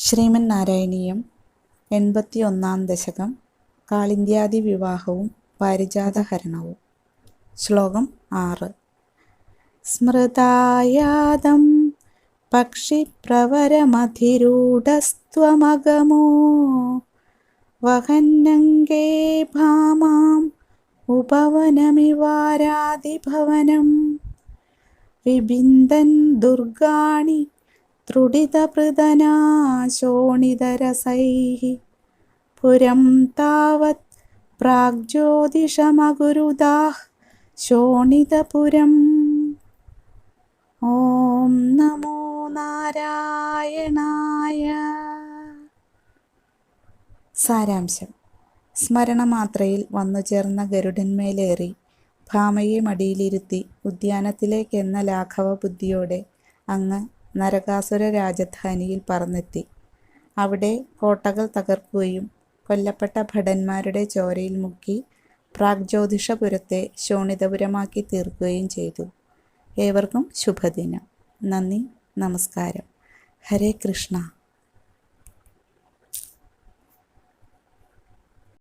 ശ്രീമൻ നാരായണീയം 81 ദശകം കാളിന്ത്യാദി വിവാഹവും പാരിജാതഹരണവും. ശ്ലോകം 6. സ്മൃതായാതം പക്ഷിപ്രവരമധിരൂഢസ്ത്വമഗമോ വഹന്നംഗേ ഭാമാം ഉപവനമിവാരാതിഭവനം വിബിന്ദൻ ദുർഗാണി ത്രുടിതപൃതനാ ശോണിതരസൈഃ പുരം താവത് പ്രാഗ്ജ്യോതിഷമകുരുദാഃ ശോണിതപുരം. ഓം നമോ നാരായണായ. സാരാംശം. സ്മരണമാത്രയിൽ വന്നുചേർന്ന ഗരുഡന്മേലേറി ഭാമയെ മടിയിലിരുത്തി ഉദ്യാനത്തിലേക്കെന്ന ലാഘവ ബുദ്ധിയോടെ അങ്ങ് നരകാസുര രാജധാനിയിൽ പറന്നെത്തി. അവിടെ കോട്ടകൾ തകർക്കുകയും കൊല്ലപ്പെട്ട ഭടന്മാരുടെ ചോരയിൽ മുക്കി പ്രാഗ്ജ്യോതിഷപുരത്തെ ശോണിതപുരമാക്കി തീർക്കുകയും ചെയ്തു. ഏവർക്കും ശുഭദിനം. നന്ദി, നമസ്കാരം. ഹരേ കൃഷ്ണ.